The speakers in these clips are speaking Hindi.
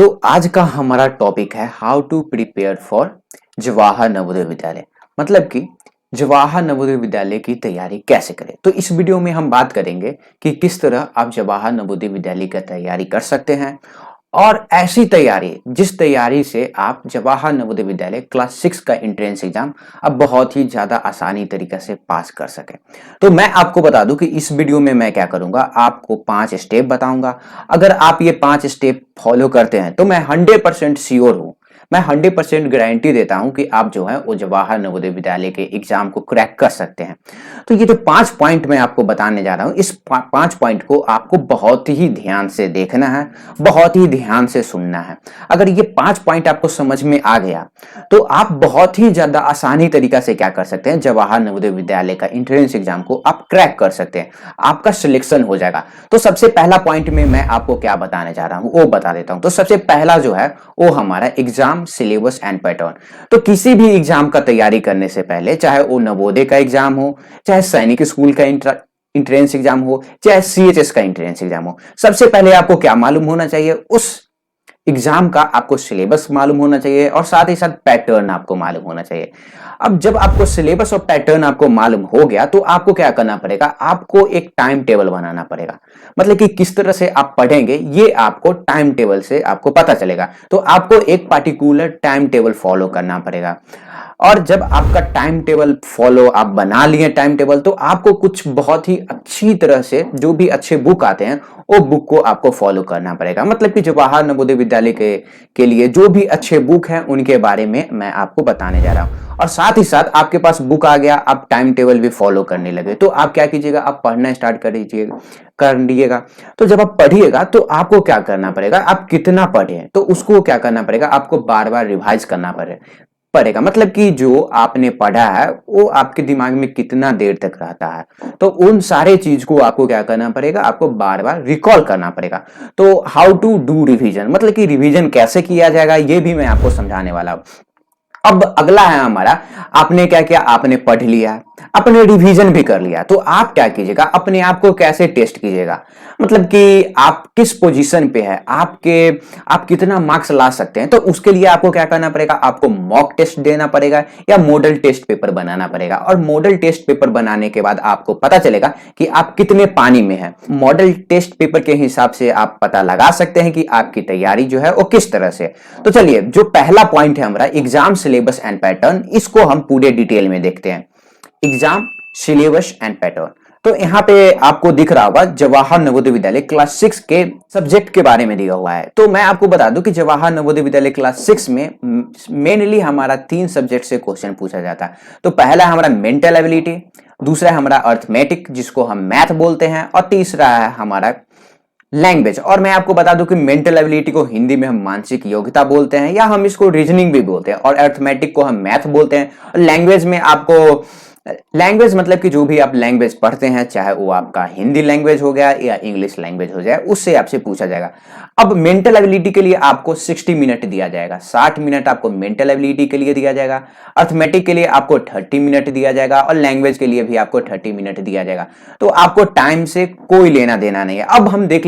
तो आज का हमारा टॉपिक है how to prepare for Jawahar Navodaya Vidyalaya. मतलब कि जवाहर नवोदय विद्यालय की तैयारी कैसे करें। तो इस वीडियो में हम बात करेंगे कि किस तरह आप जवाहर नवोदय विद्यालय की तैयारी कर सकते हैं और ऐसी तैयारी जिस तैयारी से आप जवाहर नवोदय विद्यालय क्लास 6 का एंट्रेंस एग्जाम अब बहुत ही ज्यादा आसानी तरीके से पास कर सके। तो मैं आपको बता दूं कि इस वीडियो में मैं क्या करूंगा, आपको 5 स्टेप बताऊंगा। अगर आप ये 5 स्टेप फॉलो करते हैं तो मैं 100% श्योर हूं, मैं 100% गारंटी देता हूं कि आप जो है वो जवाहर नवोदय विद्यालय के एग्जाम को क्रैक कर सकते हैं। तो ये जो 5 पॉइंट मैं आपको बताने जा रहा हूं, इस 5 पॉइंट को आपको बहुत ही ध्यान से देखना है, बहुत ही ध्यान से सुनना है। अगर ये 5 पॉइंट आपको समझ में आ गया तो आप बहुत ही ज्यादा आसानी तरीका से क्या कर सकते हैं, जवाहर नवोदय विद्यालय का एंट्रेंस एग्जाम को आप क्रैक कर सकते हैं, आपका सिलेक्शन हो जाएगा। तो सबसे पहला पॉइंट में मैं आपको क्या बताने जा रहा हूं वो बता देता हूं। तो सबसे पहला जो है वो हमारा एग्जाम सिलेबस एंड पैटर्न। तो किसी भी एग्जाम का तैयारी करने से पहले, चाहे वो नवोदय का एग्जाम हो, चाहे सैनिक स्कूल का इंट्रेंस एग्जाम हो, चाहे सीएचएस का एंट्रेंस एग्जाम हो, सबसे पहले आपको क्या मालूम होना चाहिए, उस एग्जाम का आपको सिलेबस मालूम होना चाहिए और साथ ही साथ पैटर्न आपको मालूम होना चाहिए। अब जब आपको सिलेबस और पैटर्न आपको मालूम हो गया तो आपको क्या करना पड़ेगा, आपको एक टाइम टेबल बनाना पड़ेगा। मतलब कि किस तरह से आप पढ़ेंगे ये आपको टाइम टेबल से आपको पता चलेगा। तो आपको एक पार्टिकुलर टाइम टेबल फॉलो करना पड़ेगा। और जब आपका टाइम टेबल फॉलो आप बना लिए टाइम टेबल, तो आपको कुछ बहुत ही अच्छी तरह से जो भी अच्छे बुक आते हैं वो बुक को आपको फॉलो करना पड़ेगा। मतलब कि जवाहर नवोदय विद्यालय के लिए जो भी अच्छे बुक हैं उनके बारे में मैं आपको बताने जा रहा हूं। और साथ ही साथ आपके पास बुक आ गया, आप टाइम टेबल भी फॉलो करने लगे, तो आप क्या कीजिएगा, आप पढ़ना स्टार्ट कर लीजिएगा। तो जब आप पढ़िएगा तो आपको क्या करना पड़ेगा, आप कितना पढ़े तो उसको क्या करना पड़ेगा, आपको बार बार रिवाइज करना पड़ेगा। मतलब कि जो आपने पढ़ा है वो आपके दिमाग में कितना देर तक रहता है, तो उन सारे चीज को आपको क्या करना पड़ेगा, आपको बार बार रिकॉल करना पड़ेगा। तो हाउ टू डू रिवीजन, मतलब कि रिवीजन कैसे किया जाएगा ये भी मैं आपको समझाने वाला हूं। अब अगला है हमारा, आपने क्या किया, आपने पढ़ लिया, आपने रिवीजन भी कर लिया, तो आप क्या कीजिएगा, अपने आप को कैसे टेस्ट कीजिएगा। मतलब कि आप किस पोजीशन पे है, आप कितना मार्क्स ला सकते हैं। तो उसके लिए आपको क्या करना पड़ेगा, आपको मॉक टेस्ट देना पड़ेगा या मॉडल टेस्ट पेपर बनाना पड़ेगा। और मॉडल टेस्ट पेपर बनाने के बाद आपको पता चलेगा कि आप कितने पानी में है। मॉडल टेस्ट पेपर के हिसाब से आप पता लगा सकते हैं कि आपकी तैयारी जो है वो किस तरह से। तो चलिए, जो पहला पॉइंट है हमारा एग्जाम सिलेबस एंड पैटर्न, इसको हम पूरे डिटेल में देखते हैं। एग्जाम सिलेबस एंड पैटर्न, तो यहां पे आपको दिख रहा होगा जवाहर नवोदय विद्यालय क्लास 6 के सब्जेक्ट के बारे में दिया हुआ है। तो मैं आपको बता दूं कि जवाहर नवोदय विद्यालय क्लास 6 में मेनली हमारा 3 सब्जेक्ट से क्वेश्चन पूछा जाता है। तो पहला है हमारा मेंटल एबिलिटी, दूसरा है हमारा अर्थमेटिक जिसको हम मैथ बोलते हैं, और तीसरा है हमारा लैंग्वेज। और मैं आपको बता दूं कि मेंटल एबिलिटी को हिंदी में हम मानसिक योग्यता बोलते हैं या हम इसको रीजनिंग भी बोलते हैं, और अर्थमेटिक को हम मैथ बोलते हैं। और लैंग्वेज में आपको, लैंग्वेज मतलब कि जो भी आप लैंग्वेज पढ़ते हैं, चाहे वो आपका हिंदी लैंग्वेज हो गया या इंग्लिश लैंग्वेज हो जाए, उससे आपसे पूछा जाएगा। अब मेंटल एबिलिटी के लिए आपको 60 मिनट दिया जाएगा, 60 मिनट आपको मेंटल एबिलिटी के लिए दिया जाएगा। अर्थमेटिक के लिए आपको 30 मिनट दिया जाएगा और लैंग्वेज के लिए भी आपको 30 मिनट दिया जाएगा। तो आपको टाइम से कोई लेना देना नहीं है। अब हम देख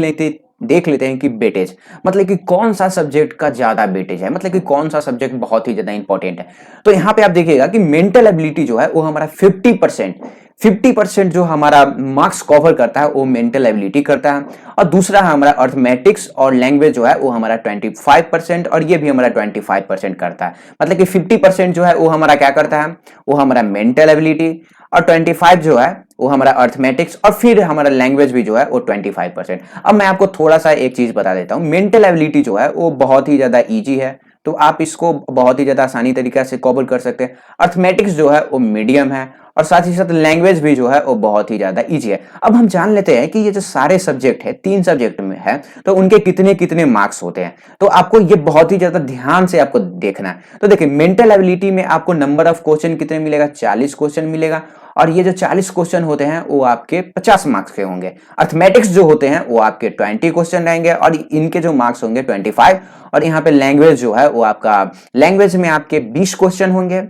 लेते हैं कि वेटेज, मतलब कि कौन सा सब्जेक्ट का ज्यादा वेटेज है, मतलब कि कौन सा सब्जेक्ट बहुत ही ज्यादा इंपॉर्टेंट है। तो यहां पे आप देखिएगा कि मेंटल एबिलिटी जो है वो हमारा 50% जो हमारा मार्क्स कवर करता है वो मेंटल एबिलिटी करता है। और दूसरा है हमारा अर्थमेटिक्स और लैंग्वेज जो है वो हमारा 25%, और ये भी हमारा 25% करता है। मतलब कि 50% जो है वो हमारा क्या करता है, वो हमारा मेंटल एबिलिटी, और 25 जो है वो हमारा अर्थमेटिक्स, और फिर हमारा लैंग्वेज भी जो है वो 25%। अब मैं आपको थोड़ा सा एक चीज बता देता हूं, मेंटल एबिलिटी जो है वो बहुत ही ज्यादा इजी है, तो आप इसको बहुत ही ज्यादा आसानी तरीके से कवर कर सकते हैं। अर्थमेटिक्स जो है वो मीडियम है, और साथ ही साथ लैंग्वेज भी जो है वो बहुत ही ज्यादा इजी है। अब हम जान लेते हैं कि ये जो सारे सब्जेक्ट है, 3 सब्जेक्ट में है, तो उनके कितने कितने मार्क्स होते हैं। तो आपको ये बहुत ही ज्यादा ध्यान से आपको देखना है। तो देखिए, मेंटल एबिलिटी में आपको नंबर ऑफ क्वेश्चन कितने मिलेगा, 40 क्वेश्चन मिलेगा, और ये जो 40 क्वेश्चन होते हैं वो आपके 50 मार्क्स के होंगे। अर्थमेटिक्स जो होते हैं वो आपके 20 क्वेश्चन रहेंगे और इनके जो मार्क्स होंगे 25। और यहाँ पे लैंग्वेज जो है वो आपका, लैंग्वेज में आपके 20 क्वेश्चन होंगे,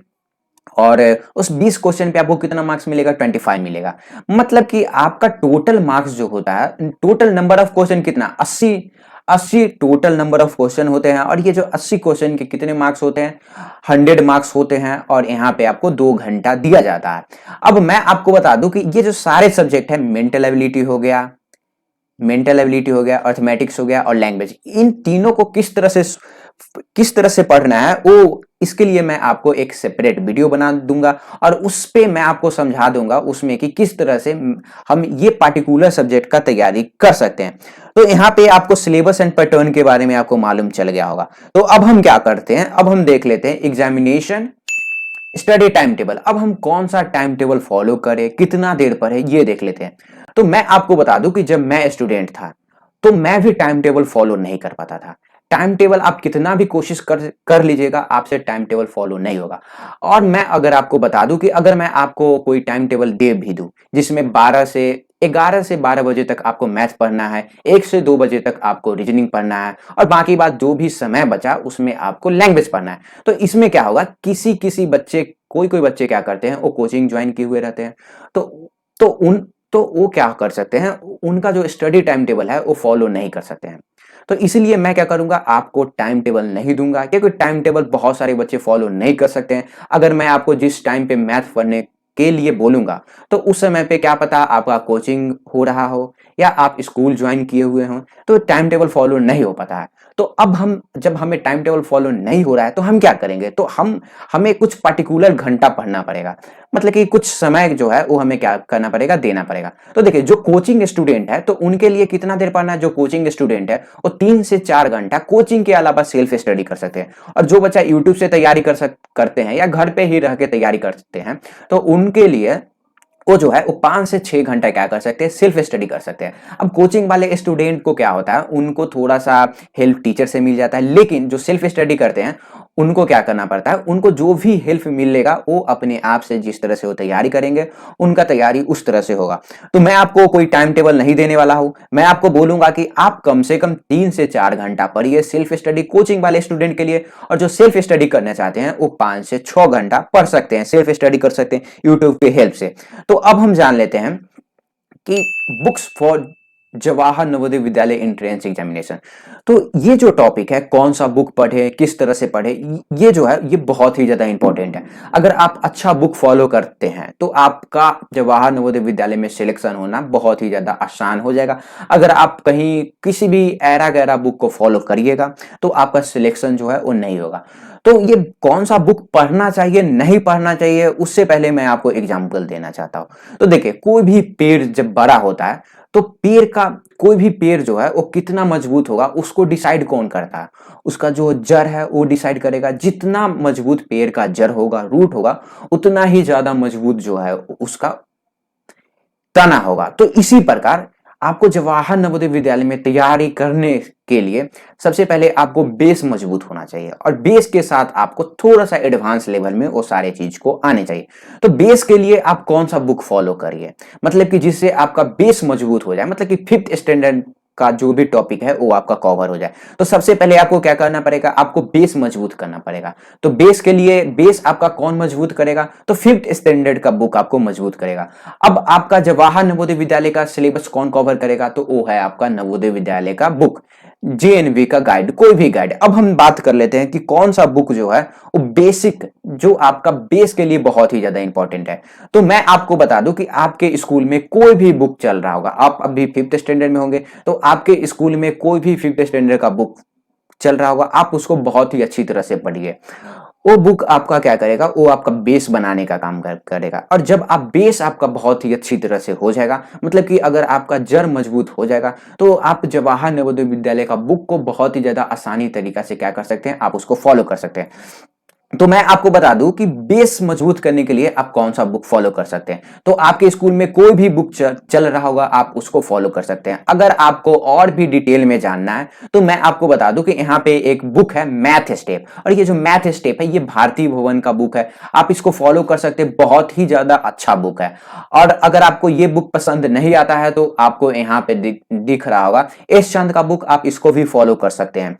और उस 20 क्वेश्चन पे आपको कितना मार्क्स मिलेगा, 25 मिलेगा। मतलब कि आपका टोटल मार्क्स जो होता है, टोटल नंबर ऑफ क्वेश्चन कितना, 80 टोटल नंबर ऑफ क्वेश्चन होते हैं और ये जो 80 क्वेश्चन के कितने मार्क्स होते हैं, 100 मार्क्स होते हैं और यहाँ पे आपको 2 घंटा दिया जाता है। अब मैं आपको बता दूं कि ये जो सारे सब्जेक्ट है, मेंटल एबिलिटी हो गया, अर्थमेटिक्स हो गया और लैंग्वेज, इन तीनों को किस तरह से पढ़ना है वो इसके लिए मैं आपको एक सेपरेट वीडियो बना दूंगा और उस पे मैं आपको समझा दूंगा उसमें कि किस तरह से हम ये पार्टिकुलर सब्जेक्ट का तैयारी कर सकते हैं। तो यहाँ पे आपको सिलेबस एंड पैटर्न के बारे में आपको मालूम चल गया होगा। तो अब हम क्या करते हैं, अब हम देख लेते हैं एग्जामिनेशन स्टडी टाइम टेबल। अब हम कौन सा टाइम टेबल फॉलो करें, कितना देर पढ़े, ये देख लेते हैं। तो मैं आपको बता दूं कि जब मैं स्टूडेंट था तो मैं भी टाइम टेबल फॉलो नहीं कर पाता था। टाइम टेबल आप कितना भी कोशिश कर लीजिएगा, आपसे टाइम टेबल फॉलो नहीं होगा। और मैं अगर आपको बता दूं कि अगर मैं आपको कोई टाइम टेबल दे भी दूं जिसमें 11 से 12 बजे तक आपको मैथ पढ़ना है, 1 से 2 बजे तक आपको रीजनिंग पढ़ना है और बाकी बात जो भी समय बचा उसमें आपको लैंग्वेज पढ़ना है, तो इसमें क्या होगा, किसी बच्चे, कोई बच्चे क्या करते हैं, वो कोचिंग ज्वाइन किए हुए रहते हैं। तो उन तो वो क्या कर सकते हैं, उनका जो स्टडी टाइम टेबल है वो फॉलो नहीं कर सकते हैं। तो इसलिए मैं क्या करूंगा, आपको टाइम टेबल नहीं दूंगा क्योंकि टाइम टेबल बहुत सारे बच्चे फॉलो नहीं कर सकते हैं। अगर मैं आपको जिस टाइम पे मैथ पढ़ने के लिए बोलूंगा तो उस समय पे क्या पता आपका कोचिंग हो रहा हो या आप स्कूल ज्वाइन किए हुए हो, तो टाइम टेबल फॉलो नहीं हो पाता है। तो अब हम, जब हमें टाइम टेबल फॉलो नहीं हो रहा है तो हम क्या करेंगे, तो हमें कुछ पर्टिकुलर घंटा पढ़ना पड़ेगा, मतलब कि कुछ समय जो है वो हमें क्या करना पड़ेगा, देना पड़ेगा। तो देखिए जो कोचिंग स्टूडेंट है तो उनके लिए कितना देर पढ़ना है, जो कोचिंग स्टूडेंट है वो 3 से 4 घंटा कोचिंग के अलावा सेल्फ स्टडी कर सकते हैं। और जो बच्चा यूट्यूब से तैयारी करते हैं या घर पे ही रह के तैयारी करते हैं तो उनके लिए वो जो है वो 5 से 6 घंटा क्या कर सकते हैं, सेल्फ स्टडी कर सकते हैं। अब कोचिंग वाले स्टूडेंट को क्या होता है, उनको थोड़ा सा हेल्प टीचर से मिल जाता है, लेकिन जो सेल्फ स्टडी करते हैं उनको क्या करना पड़ता है, उनको जो भी हेल्प मिलेगा वो अपने आप से, जिस तरह से वो तैयारी करेंगे उनका तैयारी उस तरह से होगा। तो मैं आपको कोई टाइम टेबल नहीं देने वाला हूं, मैं आपको बोलूंगा कि आप कम से कम 3 से 4 घंटा पढ़िए सेल्फ स्टडी कोचिंग वाले स्टूडेंट के लिए, और जो सेल्फ स्टडी करना चाहते हैं वो 5 से 6 घंटा पढ़ सकते हैं, सेल्फ स्टडी कर सकते हैं यूट्यूब के हेल्प से। तो अब हम जान लेते हैं कि बुक्स फॉर जवाहर नवोदय विद्यालय एंट्रेंस एग्जामिनेशन। तो ये जो टॉपिक है, कौन सा बुक पढ़े, किस तरह से पढ़े, ये जो है ये बहुत ही ज्यादा इंपॉर्टेंट है। अगर आप अच्छा बुक फॉलो करते हैं तो आपका जवाहर नवोदय विद्यालय में सिलेक्शन होना बहुत ही ज्यादा आसान हो जाएगा। अगर आप कहीं किसी भी ऐरा गैरा बुक को फॉलो करिएगा तो आपका सिलेक्शन जो है वो नहीं होगा। तो ये कौन सा बुक पढ़ना चाहिए, नहीं पढ़ना चाहिए, उससे पहले मैं आपको एग्जाम्पल देना चाहता हूं। तो देखिए कोई भी पेड़ जब बड़ा होता है तो कोई भी पेड़ जो है वो कितना मजबूत होगा उसको डिसाइड कौन करता है, उसका जो जड़ है वो डिसाइड करेगा। जितना मजबूत पेड़ का जड़ होगा, रूट होगा, उतना ही ज्यादा मजबूत जो है उसका तना होगा। तो इसी प्रकार आपको जवाहर नवोदय विद्यालय में तैयारी करने के लिए सबसे पहले आपको बेस मजबूत होना चाहिए और बेस के साथ आपको थोड़ा सा एडवांस लेवल में वो सारे चीज को आने चाहिए। तो बेस के लिए आप कौन सा बुक फॉलो करिए, मतलब कि जिससे आपका बेस मजबूत हो जाए, मतलब कि 5th स्टैंडर्ड का जो भी टॉपिक है वो आपका कवर हो जाए। तो सबसे पहले आपको क्या करना पड़ेगा, आपको बेस मजबूत करना पड़ेगा। तो बेस के लिए, बेस आपका कौन मजबूत करेगा, तो 5th स्टैंडर्ड का बुक आपको मजबूत करेगा। अब आपका जवाहर नवोदय विद्यालय का सिलेबस कौन कवर करेगा, तो वो है आपका नवोदय विद्यालय का बुक, जेएनवी का गाइड, कोई भी गाइड। अब हम बात कर लेते हैं कि कौन सा बुक जो है वो बेसिक, जो आपका बेस के लिए बहुत ही ज्यादा इंपॉर्टेंट है। तो मैं आपको बता दूं कि आपके स्कूल में कोई भी बुक चल रहा होगा, आप अभी 5th स्टैंडर्ड में होंगे तो आपके स्कूल में कोई भी 5th स्टैंडर्ड का बुक चल रहा होगा, आप उसको बहुत ही अच्छी तरह से पढ़िए। वो बुक आपका क्या करेगा, वो आपका बेस बनाने का काम करेगा। और जब आप बेस आपका बहुत ही अच्छी तरह से हो जाएगा, मतलब कि अगर आपका जड़ मजबूत हो जाएगा तो आप जवाहर नवोदय विद्यालय का बुक को बहुत ही ज्यादा आसानी तरीका से क्या कर सकते हैं, आप उसको फॉलो कर सकते हैं। तो मैं आपको बता दूं कि बेस मजबूत करने के लिए आप कौन सा बुक फॉलो कर सकते हैं। तो आपके स्कूल में कोई भी बुक चल रहा होगा, आप उसको फॉलो कर सकते हैं। अगर आपको और भी डिटेल में जानना है तो मैं आपको बता दूं कि यहाँ पे एक बुक है मैथ स्टेप, और ये जो मैथ स्टेप है ये भारती भवन का बुक है, आप इसको फॉलो कर सकते हैं, बहुत ही ज्यादा अच्छा बुक है। और अगर आपको ये बुक पसंद नहीं आता है तो आपको यहाँ पे दिख रहा होगा एस चंद का बुक, आप इसको भी फॉलो कर सकते हैं।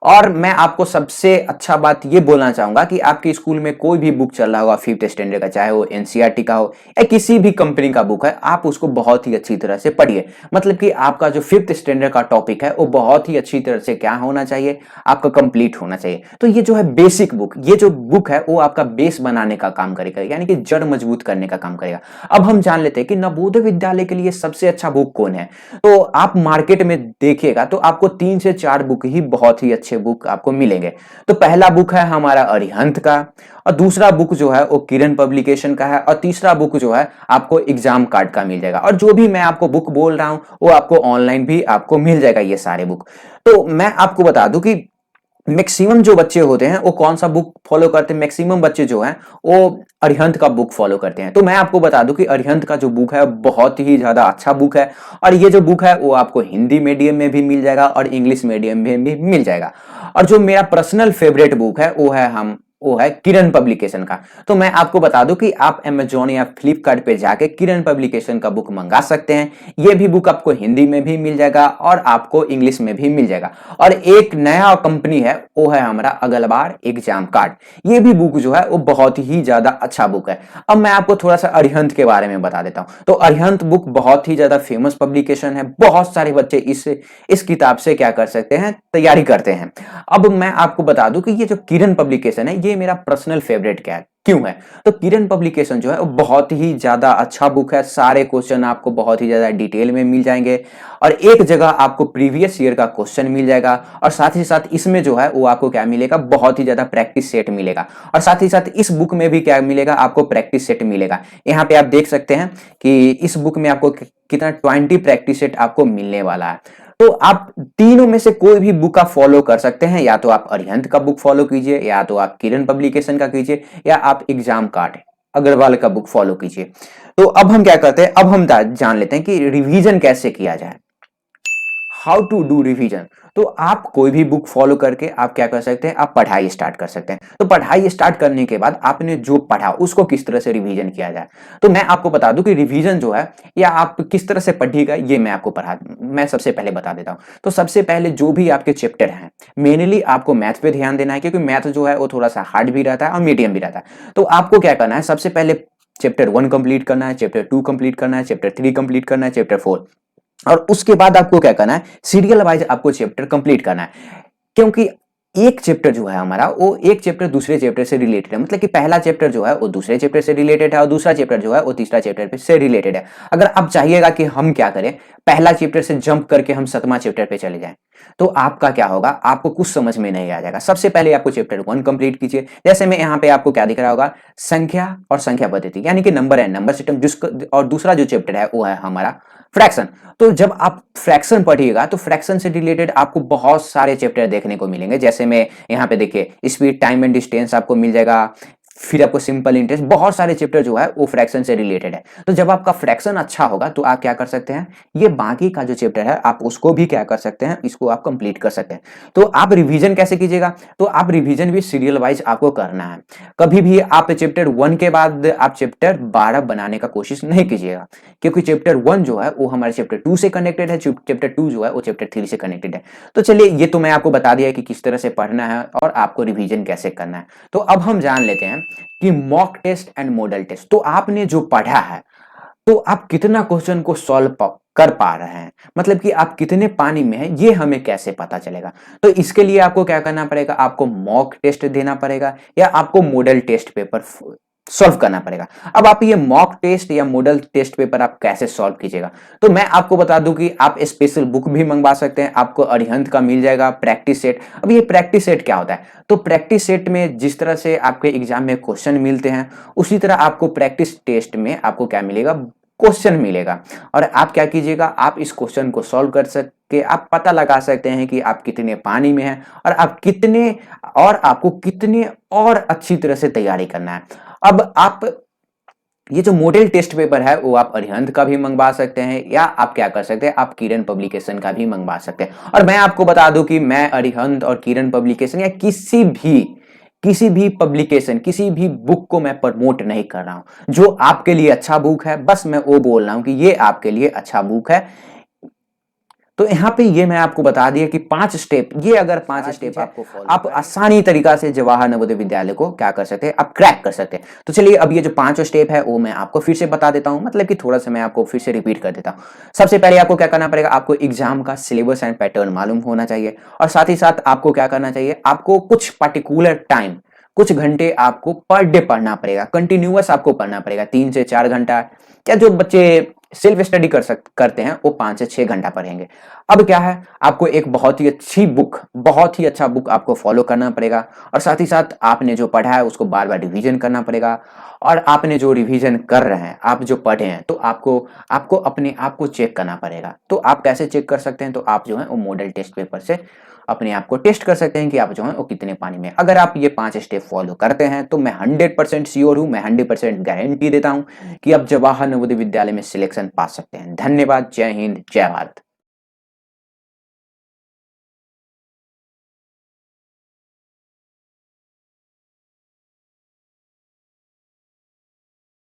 और मैं आपको सबसे अच्छा बात ये बोलना चाहूंगा कि आपके स्कूल में कोई भी बुक चल रहा होगा 5th स्टैंडर्ड का, चाहे वो एनसीईआरटी का हो या किसी भी कंपनी का बुक है, आप उसको बहुत ही अच्छी तरह से पढ़िए। मतलब कि आपका जो 5th स्टैंडर्ड का टॉपिक है वो बहुत ही अच्छी तरह से क्या होना चाहिए, आपका कंप्लीट होना चाहिए। तो ये जो है बेसिक बुक, ये जो बुक है वो आपका बेस बनाने का काम करेगा, यानी कि जड़ मजबूत करने का काम करेगा। अब हम जान लेते हैं कि नवोदय विद्यालय के लिए सबसे अच्छा बुक कौन है। तो आप मार्केट में देखिएगा तो आपको 3 से 4 बुक ही बहुत ही अच्छे बुक आपको मिलेंगे। तो पहला बुक है हमारा अरिहंत का, और दूसरा बुक जो है वो किरण पब्लिकेशन का है, और तीसरा बुक जो है आपको एग्जाम कार्ड का मिल जाएगा। और जो भी मैं आपको बुक बोल रहा हूं वो आपको ऑनलाइन भी आपको मिल जाएगा ये सारे बुक। तो मैं आपको बता दूं कि मैक्सिमम जो बच्चे होते हैं वो कौन सा बुक फॉलो करते हैं, मैक्सिमम बच्चे जो हैं वो अरिहंत का बुक फॉलो करते हैं। तो मैं आपको बता दूं कि अरिहंत का जो बुक है बहुत ही ज्यादा अच्छा बुक है, और ये जो बुक है वो आपको हिंदी मीडियम में भी मिल जाएगा और इंग्लिश मीडियम में भी मिल जाएगा। और जो मेरा पर्सनल फेवरेट बुक है वो है किरण पब्लिकेशन का। तो मैं आपको बता दूं कि आप अमेजोन या फ्लिपकार्ट पे जाके किरण पब्लिकेशन का बुक मंगा सकते हैं। ये भी बुक आपको हिंदी में भी मिल जाएगा और आपको इंग्लिश में भी मिल जाएगा। और एक नया कंपनी है वो है हमारा अगलबार एग्जाम कार्ड। ये भी बुक जो है वो बहुत ही ज्यादा अच्छा बुक है। अब मैं आपको थोड़ा सा अरिहंत के बारे में बता देता हूं। तो अरिहंत बुक बहुत ही ज्यादा फेमस पब्लिकेशन है, बहुत सारे बच्चे इस किताब से क्या कर सकते हैं, तैयारी करते हैं। अब मैं आपको बता दूं कि ये जो किरण पब्लिकेशन है ये मेरा पर्सनल फेवरेट क्या है, क्यों है। तो किरण पब्लिकेशन जो है वो बहुत ही ज्यादा अच्छा बुक है, सारे क्वेश्चन आपको बहुत ही ज्यादा डिटेल में मिल जाएंगे, और एक जगह आपको प्रीवियस ईयर का क्वेश्चन मिल जाएगा, और साथ ही साथ इसमें जो है वो आपको क्या मिलेगा, बहुत ही ज्यादा प्रैक्टिस सेट मिलेगा। और साथ ही साथ इस बुक में भी क्या मिलेगा, आपको प्रैक्टिस सेट मिलेगा। यहाँ पे आप देख सकते हैं कि इस बुक में आपको कितना 20 प्रैक्टिस सेट आपको मिलने वाला है। तो आप तीनों में से कोई भी बुक आप फॉलो कर सकते हैं, या तो आप अरिहंत का बुक फॉलो कीजिए, या तो आप किरण पब्लिकेशन का कीजिए, या आप एग्जाम कार्ड अग्रवाल का बुक फॉलो कीजिए। तो अब हम क्या करते हैं, अब हम जान लेते हैं कि रिवीजन कैसे किया जाए, हाउ टू डू रिवीजन। तो आप कोई भी बुक फॉलो करके आप क्या कर सकते हैं, आप पढ़ाई स्टार्ट कर सकते हैं। तो पढ़ाई स्टार्ट करने के बाद आपने जो पढ़ा उसको किस तरह से रिवीजन किया जाए। तो मैं आपको बता दूं कि रिवीजन जो है या आप किस तरह से पढ़िएगा ये मैं सबसे पहले बता देता हूं। तो सबसे पहले जो भी आपके चैप्टर हैं, मेनली आपको मैथ पे ध्यान देना है, क्योंकि मैथ जो है वो थोड़ा सा हार्ड भी रहता है और मीडियम भी रहता है। तो आपको क्या करना है, सबसे पहले चैप्टर 1 कंप्लीट करना है, चैप्टर 2 कंप्लीट करना है, चैप्टर 3 कंप्लीट करना है, चैप्टर 4, और उसके बाद आपको क्या करना है, सीरियल वाइज आपको चैप्टर कंप्लीट करना है। क्योंकि एक चैप्टर जो है हमारा वो एक चैप्टर दूसरे चैप्टर से रिलेटेड है, मतलब कि पहला चैप्टर जो है वो दूसरे चैप्टर से रिलेटेड है, और दूसरा चैप्टर जो है वो तीसरा चैप्टर से रिलेटेड है। अगर आप चाहिएगा कि हम क्या करें, पहला चैप्टर से जंप करके हम 7वां चैप्टर पे चले जाएं, तो आपका क्या होगा, आपको कुछ समझ में नहीं आ जाएगा। सबसे पहले आपको चैप्टर 1 कंप्लीट कीजिए। जैसे मैं यहाँ पे आपको क्या दिख रहा होगा, संख्या और संख्या पद्धति, यानी कि नंबर एंड नंबर सिस्टम, जिसको और दूसरा जो चैप्टर है वो है हमारा फ्रैक्शन। तो जब आप फ्रैक्शन पढ़िएगा तो फ्रैक्शन से रिलेटेड आपको बहुत सारे चैप्टर देखने को मिलेंगे। जैसे मैं यहाँ पे देखिए, स्पीड, टाइम एंड डिस्टेंस आपको मिल जाएगा, फिर आपको सिंपल इंटरेस्ट, बहुत सारे चैप्टर जो है वो फ्रैक्शन से रिलेटेड है। तो जब आपका फ्रैक्शन अच्छा होगा तो आप क्या कर सकते हैं, ये बाकी का जो चैप्टर है आप उसको भी क्या कर सकते हैं, इसको आप कंप्लीट कर सकते हैं। तो आप रिवीजन कैसे कीजिएगा, तो आप रिवीजन भी सीरियल वाइज आपको करना है। कभी भी आप चैप्टर 1 के बाद आप चैप्टर 12 बनाने का कोशिश नहीं कीजिएगा, क्योंकि चैप्टर 1 जो है वो हमारे चैप्टर 2 से कनेक्टेड है, चैप्टर 2 जो है वो चैप्टर 3 से कनेक्टेड है। तो चलिए, ये तो मैं आपको बता दिया कि किस तरह से पढ़ना है और आपको रिवीजन कैसे करना है। तो अब हम जान लेते हैं कि mock test and model test. तो आपने जो पढ़ा है तो आप कितना क्वेश्चन को सॉल्व कर पा रहे हैं, मतलब कि आप कितने पानी में हैं, ये हमें कैसे पता चलेगा। तो इसके लिए आपको क्या करना पड़ेगा, आपको मॉक टेस्ट देना पड़ेगा या आपको मॉडल टेस्ट पेपर सॉल्व करना पड़ेगा। अब आप ये मॉक टेस्ट या मॉडल टेस्ट पेपर आप कैसे सॉल्व कीजिएगा, तो मैं आपको बता दूं कि आप स्पेशल बुक भी मंगवा सकते हैं, आपको अरिहंत का मिल जाएगा प्रैक्टिस सेट। अब ये प्रैक्टिस सेट क्या होता है, तो प्रैक्टिस सेट में जिस तरह से आपके एग्जाम में क्वेश्चन मिलते हैं उसी तरह आपको प्रैक्टिस टेस्ट में आपको क्या मिलेगा, क्वेश्चन मिलेगा। और आप क्या कीजिएगा, आप इस क्वेश्चन को सॉल्व कर सकते, आप पता लगा सकते हैं कि आप कितने पानी में हैं और आपको कितने और अच्छी तरह से तैयारी करना है। अब आप ये जो मॉडल टेस्ट पेपर है वो आप अरिहंत का भी मंगवा सकते हैं, या आप क्या कर सकते हैं, आप किरण पब्लिकेशन का भी मंगवा सकते हैं। और मैं आपको बता दूं कि मैं अरिहंत और किरण पब्लिकेशन या किसी भी पब्लिकेशन, किसी भी बुक को मैं प्रमोट नहीं कर रहा हूं। जो आपके लिए अच्छा बुक है बस मैं वो बोल रहा हूं कि ये आपके लिए अच्छा बुक है। तो यहाँ पे ये मैं आपको बता दिया कि 5 स्टेप, ये अगर 5 स्टेप आपको फॉलो आप आसानी तरीका से जवाहर नवोदय विद्यालय को क्या कर सकते हैं, आप क्रैक कर सकते हैं। तो चलिए अब ये जो 5 स्टेप है वो मैं आपको फिर से बता देता हूँ, मतलब कि थोड़ा सा मैं आपको फिर से रिपीट कर देता हूँ। सबसे पहले आपको क्या करना पड़ेगा, आपको एग्जाम का सिलेबस एंड पैटर्न मालूम होना चाहिए, और साथ ही साथ आपको क्या करना चाहिए, आपको कुछ पर्टिकुलर टाइम, कुछ घंटे आपको पर डे पढ़ना पड़ेगा, कंटिन्यूअस आपको पढ़ना पड़ेगा, 3 से 4 घंटा, या जो बच्चे सेल्फ स्टडी करते हैं वो 5 से 6 घंटा पढ़ेंगे। अब क्या है, आपको एक बहुत ही अच्छी बुक, बहुत ही अच्छा बुक आपको फॉलो करना पड़ेगा, और साथ ही साथ आपने जो पढ़ा है उसको बार बार रिवीजन करना पड़ेगा। और आपने जो रिवीजन कर रहे हैं, आप जो पढ़े हैं, तो आपको आपको अपने आप को चेक करना पड़ेगा। तो आप कैसे चेक कर सकते हैं, तो आप जो है वो मॉडल टेस्ट पेपर से अपने आप को टेस्ट कर सकते हैं कि आप जो है वो कितने पानी में। अगर आप ये 5 स्टेप फॉलो करते हैं तो मैं 100% श्योर हूं, मैं 100% गारंटी देता हूं कि आप जवाहर नवोदय विद्यालय में सिलेक्शन पा सकते हैं। धन्यवाद। जय हिंद, जय भारत।